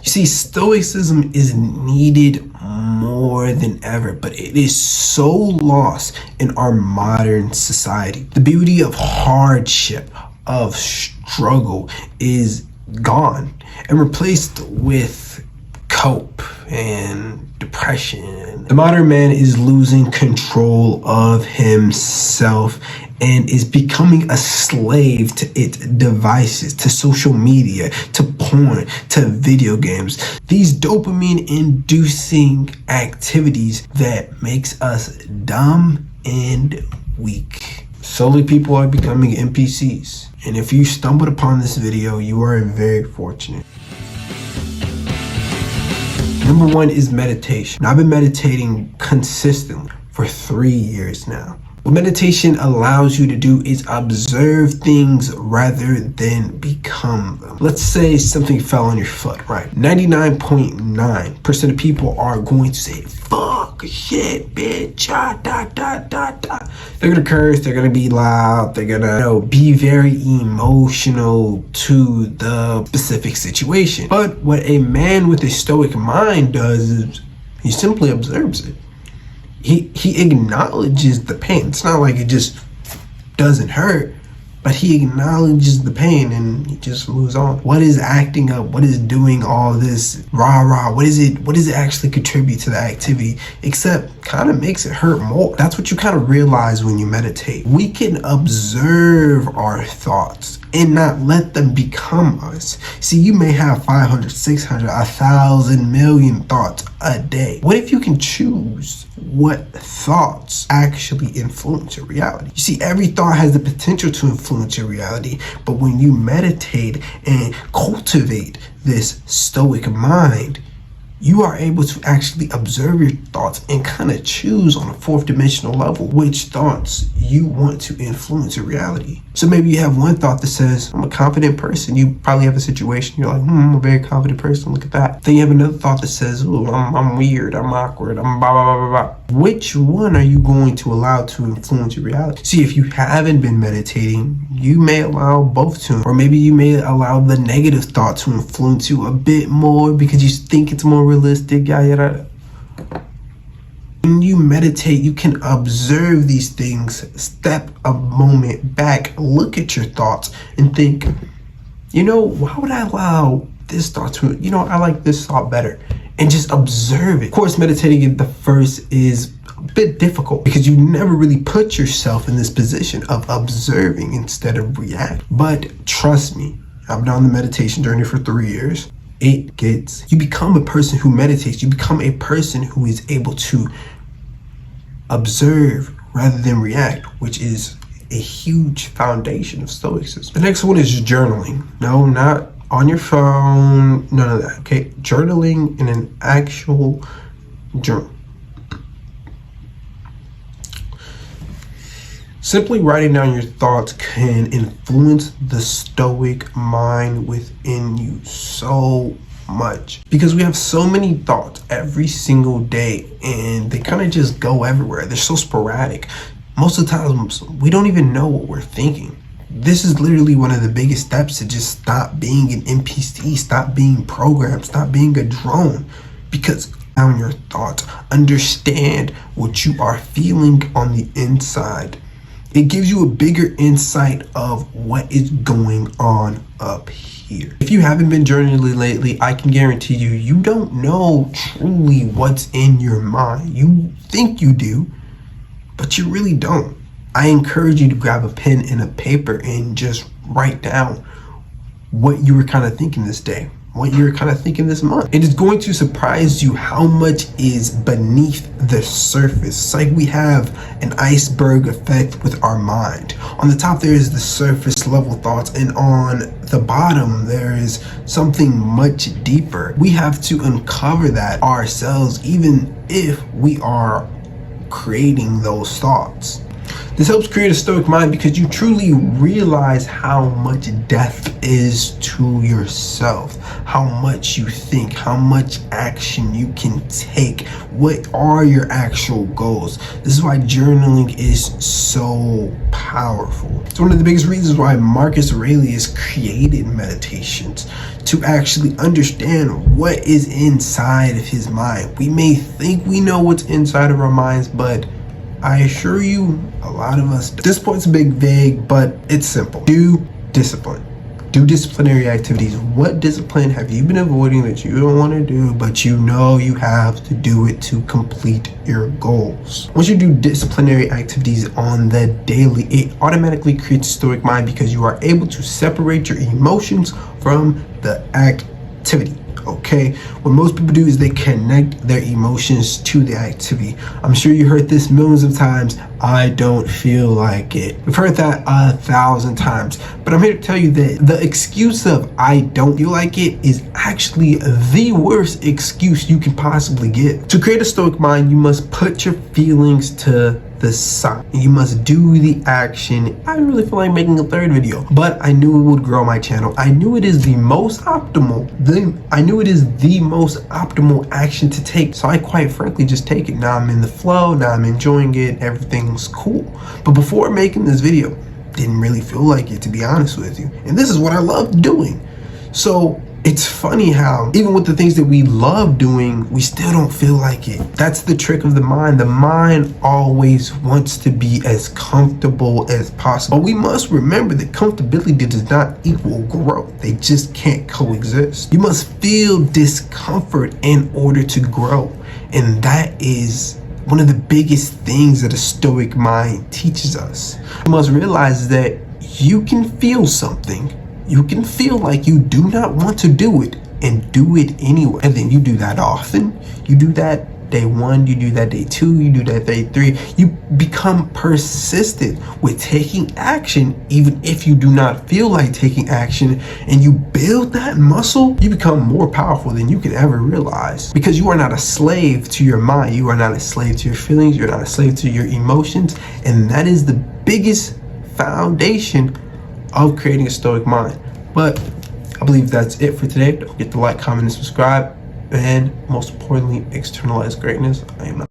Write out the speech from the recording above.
You see, stoicism is needed more than ever, but it is so lost in our modern society. The beauty of hardship, of struggle, is gone and replaced with cope and depression. The modern man is losing control of himself and is becoming a slave to its devices, to social media, to porn, to video games. These dopamine-inducing activities that makes us dumb and weak. Slowly, people are becoming NPCs. And if you stumbled upon this video, you are very fortunate. Number one is meditation. I've been meditating consistently for 3 years now. What meditation allows you to do is observe things rather than become them. Let's say something fell on your foot, right? 99.9% of people are going to say, fuck, shit, bitch, They're gonna curse, they're gonna be loud, they're gonna, be very emotional to the specific situation. But what a man with a stoic mind does is he simply observes it. He acknowledges the pain. It's not like it just doesn't hurt, but he acknowledges the pain and he just moves on. What is acting up? What is doing all this rah-rah? What does it actually contribute to the activity, except kind of makes it hurt more? That's what you kind of realize when you meditate. We can observe our thoughts and not let them become us. See, you may have 500, 600, 1,000 million thoughts a day. What if you can choose what thoughts actually influence your reality? You see, every thought has the potential to influence your reality, but when you meditate and cultivate this stoic mind, you are able to actually observe your thoughts and kind of choose on a fourth dimensional level which thoughts you want to influence your reality. So maybe you have one thought that says, I'm a confident person. You probably have a situation, you're like, I'm a very confident person, look at that. Then you have another thought that says, I'm weird, I'm awkward, I'm blah, blah, blah, blah. Which one are you going to allow to influence your reality? See, if you haven't been meditating, you may allow both to, or maybe you may allow the negative thought to influence you a bit more because you think it's more realistic, yada. When you meditate, you can observe these things, step a moment back, look at your thoughts and think, why would I allow this thought to, I like this thought better, and just observe it. Of course, meditating at the first is a bit difficult because you never really put yourself in this position of observing instead of react. But trust me, I've been on the meditation journey for 3 years. You become a person who meditates. You become a person who is able to observe rather than react, which is a huge foundation of stoicism. The next one is journaling. No, not on your phone, none of that, okay? Journaling in an actual journal. Simply writing down your thoughts can influence the stoic mind within you so much, because we have so many thoughts every single day and they kind of just go everywhere. They're so sporadic. Most of the times we don't even know what we're thinking. This is literally one of the biggest steps to just stop being an NPC, stop being programmed, stop being a drone, because down your thoughts, understand what you are feeling on the inside. It gives you a bigger insight of what is going on up here. If you haven't been journaling lately, I can guarantee you don't know truly what's in your mind. You think you do, but you really don't. I encourage you to grab a pen and a paper and just write down what you were kind of thinking this day, what you're kind of thinking this month. It is going to surprise you how much is beneath the surface. It's like we have an iceberg effect with our mind. On the top there is the surface level thoughts, and on the bottom there is something much deeper. We have to uncover that ourselves, even if we are creating those thoughts. This helps create a stoic mind because you truly realize how much depth is to yourself, how much you think, how much action you can take. What are your actual goals? This is why journaling is so powerful. It's one of the biggest reasons why Marcus Aurelius created meditations, to actually understand what is inside of his mind. We may think we know what's inside of our minds, but I assure you, a lot of us, this point's a big vague, but it's simple. Do discipline. Do disciplinary activities. What discipline have you been avoiding that you don't want to do, but you know you have to do it to complete your goals? Once you do disciplinary activities on the daily, it automatically creates a stoic mind because you are able to separate your emotions from the activity. Okay, what most people do is they connect their emotions to the activity. I'm sure you heard this millions of times. I don't feel like it. We've heard that 1,000 times, but I'm here to tell you that the excuse of I don't feel like it is actually the worst excuse you can possibly get. To create a stoic mind, you must put your feelings to the side. You must do the action. I didn't really feel like making a third video, but I knew it would grow my channel. I knew it is the most optimal. I knew it is the most optimal action to take. So I quite frankly just take it. Now I'm in the flow. Now I'm enjoying it. Everything's cool. But before making this video, didn't really feel like it, to be honest with you. And this is what I love doing. So it's funny how even with the things that we love doing, we still don't feel like it. That's the trick of the mind. The mind always wants to be as comfortable as possible. But we must remember that comfortability does not equal growth. They just can't coexist. You must feel discomfort in order to grow. And that is one of the biggest things that a stoic mind teaches us. You must realize that you can feel something. You can feel like you do not want to do it and do it anyway. And then you do that often. You do that day 1, you do that day 2, you do that day 3. You become persistent with taking action even if you do not feel like taking action, and you build that muscle. You become more powerful than you could ever realize, because you are not a slave to your mind. You are not a slave to your feelings. You're not a slave to your emotions. And that is the biggest foundation of creating a stoic mind. But I believe that's it for today. Don't forget to like, comment, and subscribe, and most importantly, externalize greatness. I am not